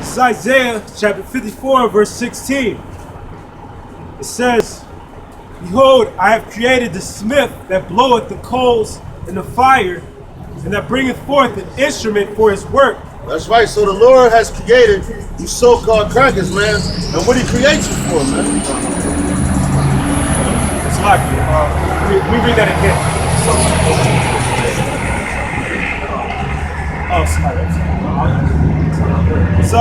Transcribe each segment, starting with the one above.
It's Isaiah chapter 54, verse 16. It says, Behold, I have created the smith that bloweth the coals in the fire, and that bringeth forth an instrument for his work. That's right. So the Lord has created you so-called crackers, man. And what did he create you for, man? It's like, let me read that again. Oh, sorry. It's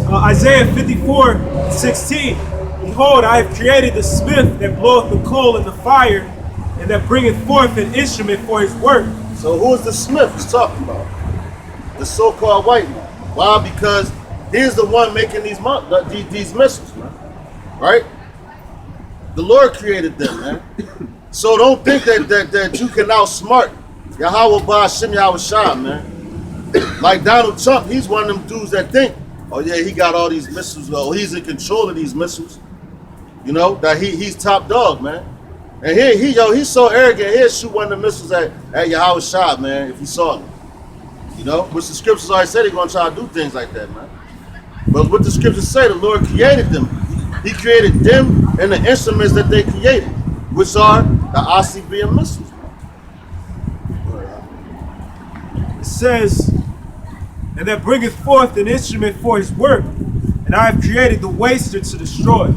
Isaiah 54:16. Behold, I have created the smith that bloweth the coal in the fire, and that bringeth forth an instrument for his work. So who is the smith he's talking about? The so-called white man. Why? Because he's the one making these missiles, man. Right? The Lord created them, man. So don't think that you can outsmart Yahweh Ba'Shem Yahweh Shah, man. Like Donald Trump, he's one of them dudes that think, oh yeah, he got all these missiles, or he's in control of these missiles. You know, that he's top dog, man. And he's so arrogant, he'll shoot one of the missiles at Yahweh Shah, man, if he saw him. You know, which the scriptures already said he's gonna try to do things like that, man. But what the scriptures say, the Lord created them. He created them and the instruments that they created, which are the ICBM missiles. It says, and that bringeth forth an instrument for his work, and I have created the waster to destroy.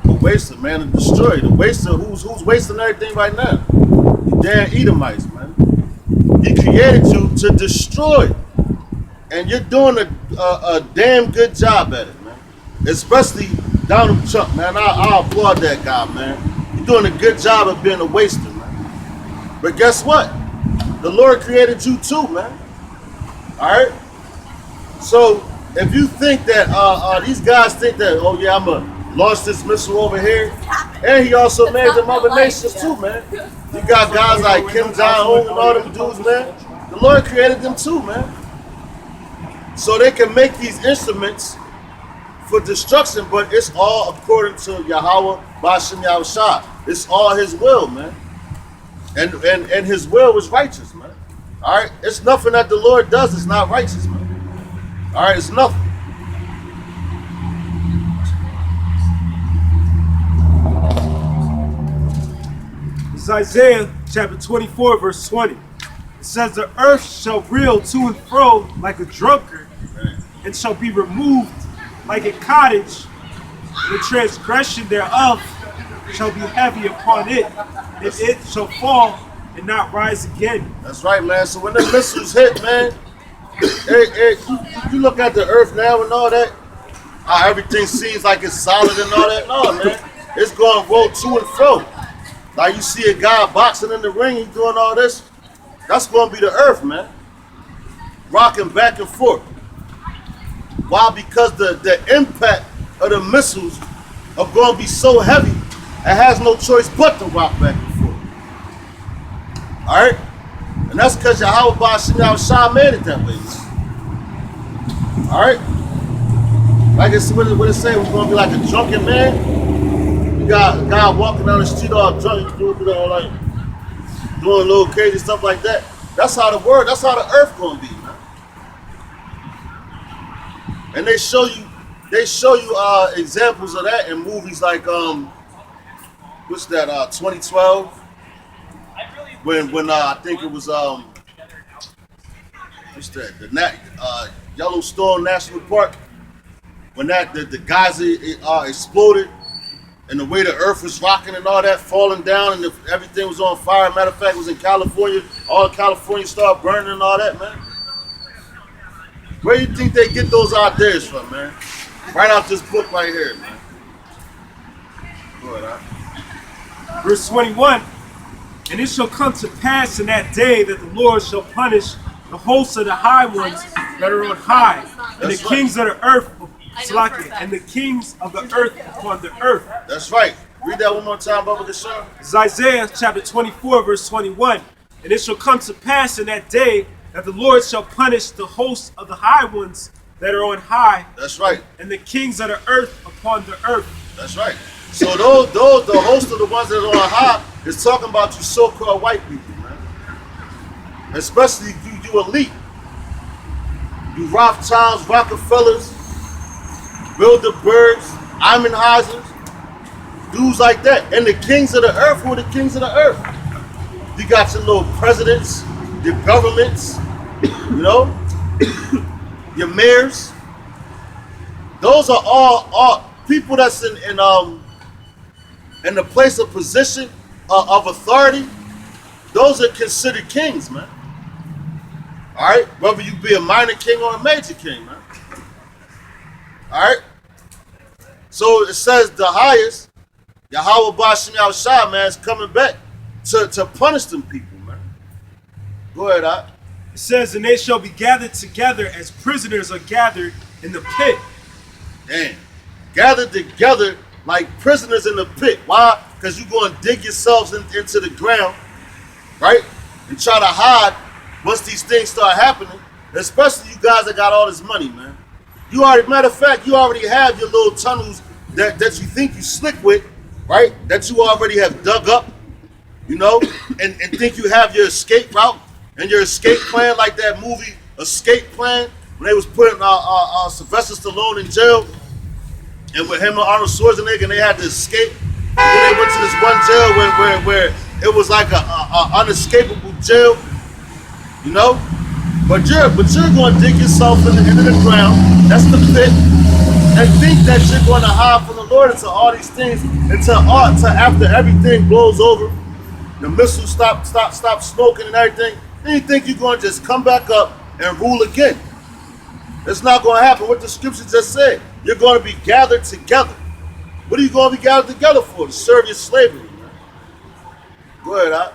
The waster, man, to destroy. The waster, who's wasting everything right now? You damn Edomites, man. He created you to destroy. And you're doing a damn good job at it, man. Especially Donald Trump, man. I applaud that guy, man. You're doing a good job of being a waster, man. But guess what? The Lord created you too, man. Alright? So if you think that these guys think that, oh yeah, I'm gonna launch this missile over here, and he also made them other nations too, man. You got guys like Kim Jong-un and all them dudes, man. The Lord created them too, man. So they can make these instruments for destruction, but it's all according to Yahweh Ba'Shem Yahweh Shah. It's all his will, man. And his will is righteous, man. Alright? It's nothing that the Lord does is not righteous, man. Alright, it's nothing. It's Isaiah chapter 24, verse 20. It says, the earth shall reel to and fro like a drunkard, and shall be removed like a cottage. The transgression thereof shall be heavy upon it, and it shall fall and not rise again. That's right, man. So when the missiles hit, man, you look at the earth now and all that, how everything seems like it's solid and all that. No, man. It's going to roll to and fro. Like you see a guy boxing in the ring, he's doing all this. That's going to be the earth, man. Rocking back and forth. Why? Because the impact of the missiles are going to be so heavy, it has no choice but to rock back and forth. Alright? And that's because Yahweh Ba'Shem Yahweh Shah made it that way. Alright? Like it's what it say, we're going to be like a drunken man. You got a guy walking down the street all drunk, doing little crazy stuff like that. That's how the earth going to be, man. And they show you examples of that in movies like what's that 2012 when I think it was what's that the Yellowstone National Park, when the Gaza exploded and the way the earth was rocking and all that falling down and everything was on fire. Matter of fact, it was in California. All of California started burning and all that, man. Where do you think they get those ideas from, man? Right out this book right here, man. Go ahead, huh? Verse 21, and it shall come to pass in that day that the Lord shall punish the hosts of the high ones that are on high, and the kings of the earth, and the kings of the earth upon the earth. That's right. Read that one more time, Baba Gashan. It's Isaiah chapter 24, verse 21. And it shall come to pass in that day that the Lord shall punish the hosts of the high ones that are on high. That's right. And the kings of the earth upon the earth. That's right. So those the hosts of the ones that are on high is talking about you so-called white people, man. Especially you elite. You Rothschilds, Rockefellers, Bilderbergs, Eisenhowers, dudes like that. And the kings of the earth were the kings of the earth. You got your little presidents, your governments, you know, your mayors. Those are all people that's in the place of position of authority. Those are considered kings, man. All right, whether you be a minor king or a major king, man. All right. So it says the highest, Yahweh Bashim Yahushua, man, is coming back to punish them people, man. Go ahead, Ak. It says, and they shall be gathered together as prisoners are gathered in the pit. Damn. Gathered together like prisoners in the pit. Why? Because you're going to dig yourselves into the ground, right? And try to hide once these things start happening. Especially you guys that got all this money, man. You already, matter of fact, you already have your little tunnels that you think you slick with, right? That you already have dug up, you know, and think you have your escape route and your escape plan, like that movie Escape Plan, when they was putting Sylvester Stallone in jail, and with him and Arnold Schwarzenegger, and they had to escape. And then they went to this one jail where it was like a unescapable jail, you know. But you're going to dig yourself into the ground. That's the pit, and think that you're going to hide from the Lord until all these things, until after everything blows over, the missiles stop smoking and everything. Then you think you're going to just come back up and rule again. It's not going to happen. What the scripture just said, you're going to be gathered together. What are you going to be gathered together for? To serve your slavery, man. Go ahead, Ak.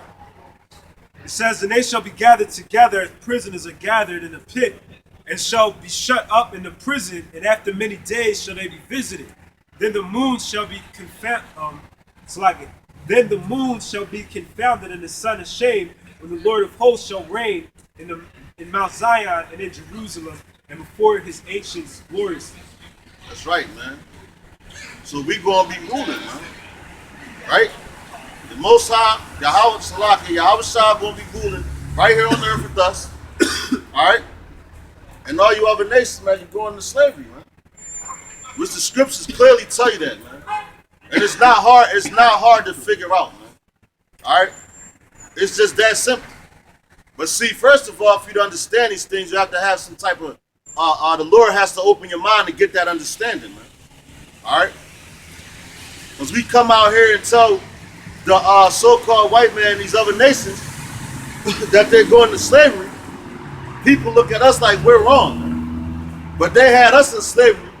It says, and they shall be gathered together as prisoners are gathered in the pit, and shall be shut up in the prison, and after many days shall they be visited. Then the moon shall be Then the moon shall be confounded, and the sun ashamed, when the Lord of hosts shall reign in Mount Zion and in Jerusalem, and before his ancients gloriously. That's right, man. So we gonna be ruling, man. Right? The Most High, Yahweh Salaki, Yahweh Shah gonna be ruling right here on the earth with us. Alright? And all you other nations, man, you're going into slavery, man. Which the scriptures clearly tell you that, man. And it's not hard to figure out, man. Alright? It's just that simple. But see, first of all, for you to understand these things, you have to have some type of the Lord has to open your mind to get that understanding, man. Alright? As we come out here and tell the so-called white man and these other nations that they're going to slavery, people look at us like we're wrong, man. But they had us in slavery.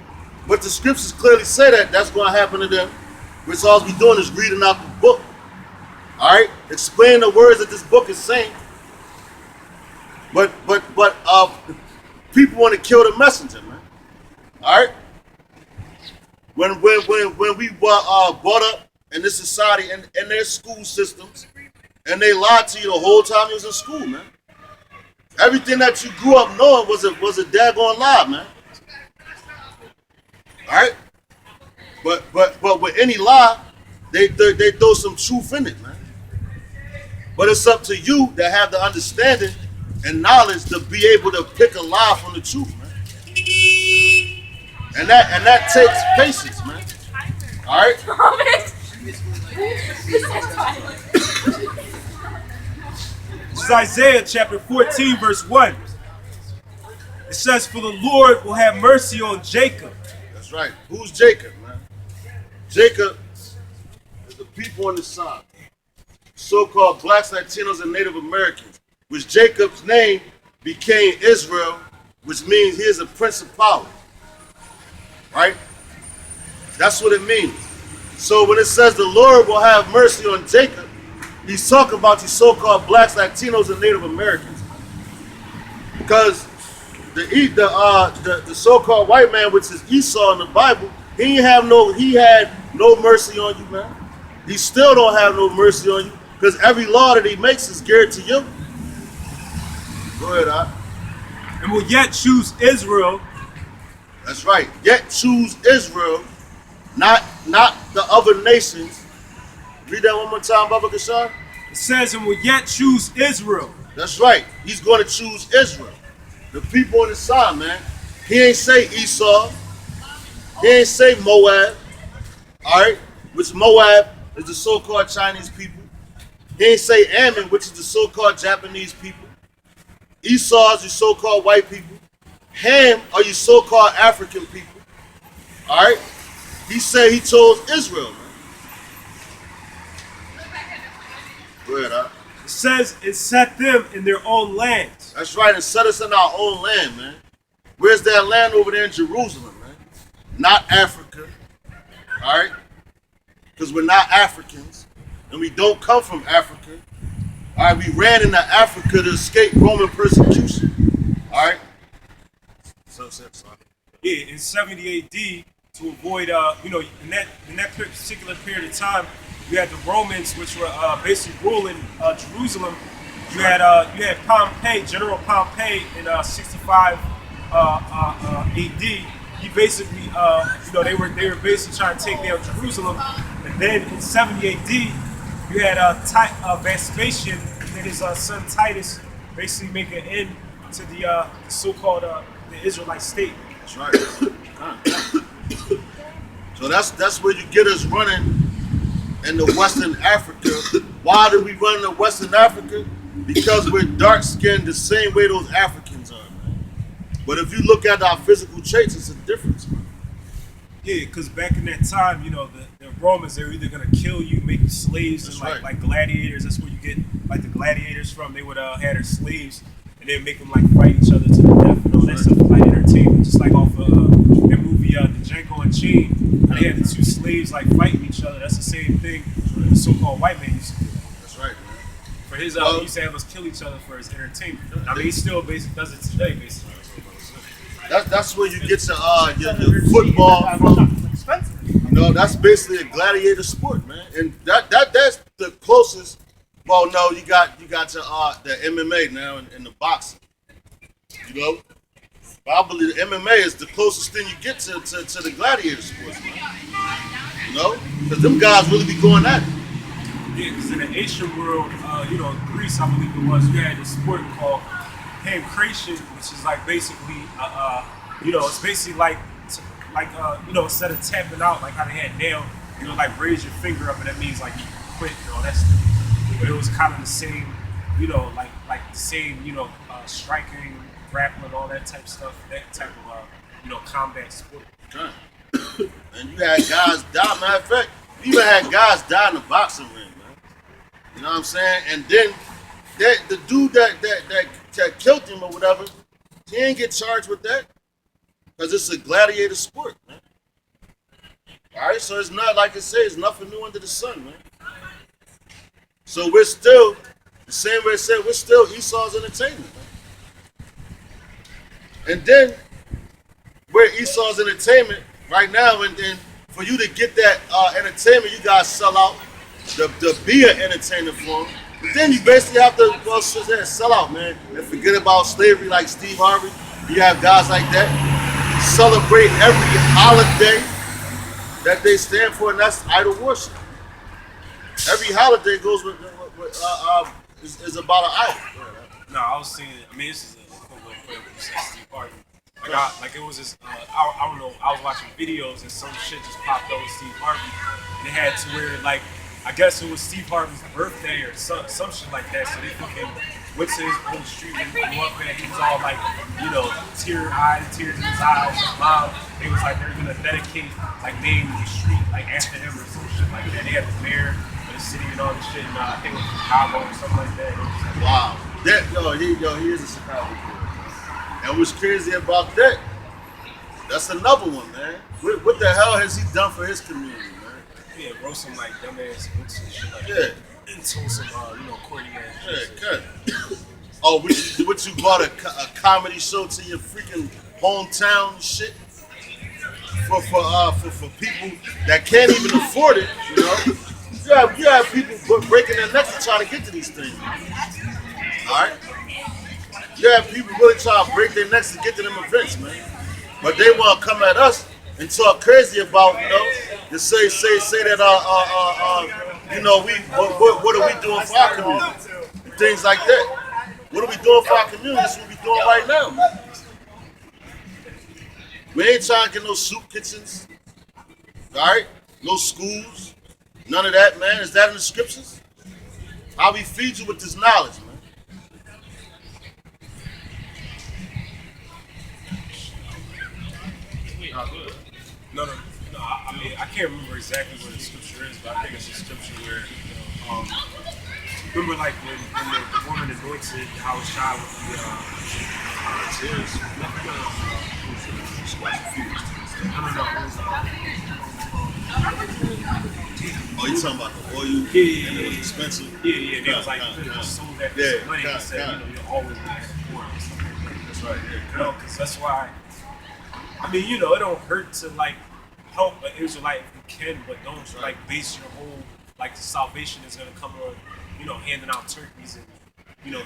But the scriptures clearly say that that's going to happen to them. Which all we're doing is reading out the book. Alright? Explain the words that this book is saying. But people want to kill the messenger, man. Alright? When we were brought up in this society and in their school systems, and they lied to you the whole time you was in school, man. Everything that you grew up knowing was a daggone lie, man. Alright? But with any lie, they throw some truth in it, man. But it's up to you to have the understanding and knowledge to be able to pick a lie from the truth, man. And that takes patience, man. All right. This is Isaiah chapter 14, verse 1. It says, "For the Lord will have mercy on Jacob." That's right. Who's Jacob, man? Jacob is the people on the side, so-called blacks, Latinos, and Native Americans, which Jacob's name became Israel, which means he is a prince of power. Right? That's what it means. So when it says the Lord will have mercy on Jacob, he's talking about these so-called blacks, Latinos, and Native Americans. Because the so-called white man, which is Esau in the Bible, he had no mercy on you, man. He still don't have no mercy on you, because every law that he makes is geared to you. Go ahead, Ak. And will yet choose Israel. That's right. Yet choose Israel, not the other nations. Read that one more time, Baba It says, and will yet choose Israel. That's right. He's going to choose Israel. The people on the side, man. He ain't say Esau. He ain't say Moab. All right, which Moab is the so-called Chinese people. He ain't say Ammon, which is the so-called Japanese people. Esau is the so-called white people. Ham are your so-called African people. All right. He said he chose Israel, man. Go ahead, huh? It says it set them in their own lands. That's right, and set us in our own land, man. Where's that land over there in Jerusalem, man? Not Africa, all right? Because we're not Africans, and we don't come from Africa. All right, we ran into Africa to escape Roman persecution, all right? So, Yeah, in 70 AD, to avoid, in that particular period of time, you had the Romans, which were basically ruling Jerusalem. You had Pompey, General Pompey, in 65 AD. He basically, they were basically trying to take down Jerusalem. And then in 70 AD, you had Vespasian and his son Titus basically make an end to the so-called the Israelite state. That's right. So that's where you get us running in the Western Africa. Why do we run in Western Africa? Because we're dark skinned the same way those Africans are, man. But if you look at our physical traits, it's a difference, man. Yeah, because back in that time, the Romans, they were either gonna kill you, make you slaves, and like gladiators. That's where you get like the gladiators from. They would have their slaves, and they'd make them like fight each other to the death and all that stuff for like entertainment. Just like off that movie, The Django Unchained, they had the two slaves like fighting each other. That's the same thing the so-called white man used to do. That's right, man. For his, he used to have us kill each other for his entertainment. I mean, he still basically does it today, basically. That's where you get your football from. That's basically a gladiator sport, man. And that's the closest. Well, no, you got the MMA now and the boxing. But I believe the MMA is the closest thing you get to the gladiator sports, man. Because them guys really be going at it. Yeah, because in the Asian world, Greece, I believe it was, you had this sport called pancration, which is like basically, it's basically like instead of tapping out like how they had nail, like raise your finger up and that means like you quit and all that stuff. But it was kind of the same, like the same, striking, grappling, all that type of stuff, that type of, combat sport. Okay. And you had guys die. Matter of fact, you even had guys die in the boxing ring, man. You know what I'm saying? And then the dude that killed him or whatever, he ain't get charged with that because it's a gladiator sport, man. All right, so it's not like I say, it's nothing new under the sun, man. So we're still the same way I said, we're still Esau's entertainment, man. And then we're Esau's entertainment right now, and then for you to get that entertainment, you gotta sell out to be an entertainer for them. But then you basically have to sell out, man, and forget about slavery like Steve Harvey. You have guys like that celebrate every holiday that they stand for, and that's idol worship. Every holiday goes with is about an idol. No, I was saying. I mean, this is a cool little play with Steve Harvey. Like it was this. I don't know. I was watching videos and some shit just popped up with Steve Harvey. And they had to where like I guess it was Steve Harvey's birthday or some shit like that. So they fucking went to his own street and grew up and he was all like, tear-eyed, tears in his eyes, loud. They was like they're gonna dedicate like name the street like after him or some shit like that. They had the mayor of the city and all this shit. And I think it was Chicago or something like that. Wow. He is a Chicago kid. And what's crazy about that, that's another one, man. What the hell has he done for his community, man? Yeah, wrote some like dumbass books and shit like that. Yeah. And told some, corny ass shit. Yeah, good. Oh, what you bought a comedy show to your freaking hometown and shit? For people that can't even afford it, You have people breaking their necks to try to get to these things. Alright? You have people really trying to break their necks to get to them events, man. But they want to come at us and talk crazy about, to say that, what are we doing for our community? And things like that. What are we doing for our community? That's what we doing right now, man. We ain't trying to get no soup kitchens, all right? No schools, none of that, man. Is that in the scriptures? How we feed you with this knowledge, man. No, no, no. I mean, I can't remember exactly what the scripture is, but I think it's a scripture where, remember, like when the woman anointed Howard's child with the tears. No, no. It was, Oh, you talking about the oil? Yeah. And it was expensive? Yeah. They was like, it was sold that for some money. He said, you'll always be poor and stuff like that. That's right. No, because that's why. I mean, it don't hurt to like help an Israelite if you can, but don't like base your whole like salvation is gonna come on, handing out turkeys and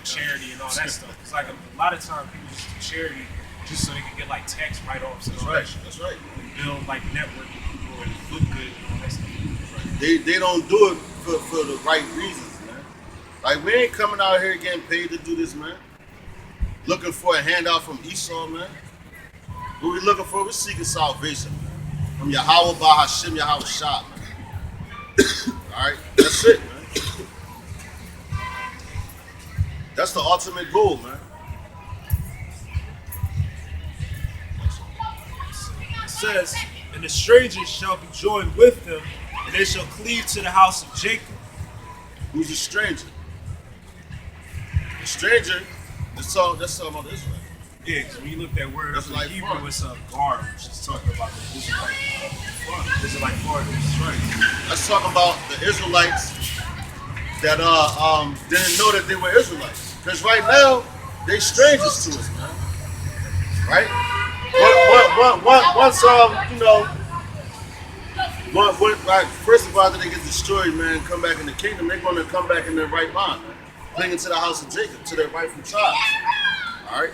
charity and all that stuff. It's like a lot of times people just do charity just so they can get like tax write-offs and all that shit. That's right. And build like network with people and look good and all that stuff. They don't do it for the right reasons, man. Like we ain't coming out here getting paid to do this, man. Looking for a handout from Esau, man. What we looking for? We're seeking salvation, man. From Yahweh Bahashim Yahweh Shah, man. Alright? That's it, man. That's the ultimate goal, man. It says, and the strangers shall be joined with them, and they shall cleave to the house of Jacob. Who's a stranger? The stranger, that's talking about Israel. Yeah, because when you look that word up in like Hebrew, foreign. it's a gar, which is talking about the Israelite foreigners. That's right. Let's talk about the Israelites that didn't know that they were Israelites. Because right now, they strangers to us, man. Right? First of all, after they get destroyed, man, come back in the kingdom, they're going to come back in their right mind, man. Clinging to the house of Jacob, to their rightful tribes. All right?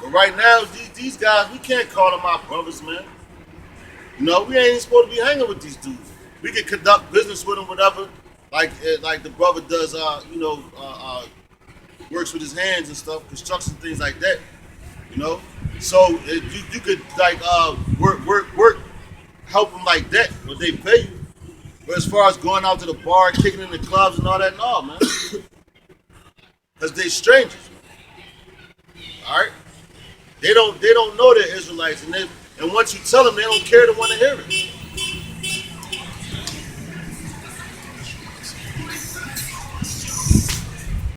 But right now, these guys, we can't call them our brothers, man. We ain't supposed to be hanging with these dudes. We can conduct business with them, whatever, like the brother does, works with his hands and stuff, construction, things like that, So you could like work, help them like that, but they pay you. But as far as going out to the bar, kicking in the clubs and all that, no, man. Because they strangers. All right? They don't know they're Israelites, and once you tell them, they don't care to want to hear it.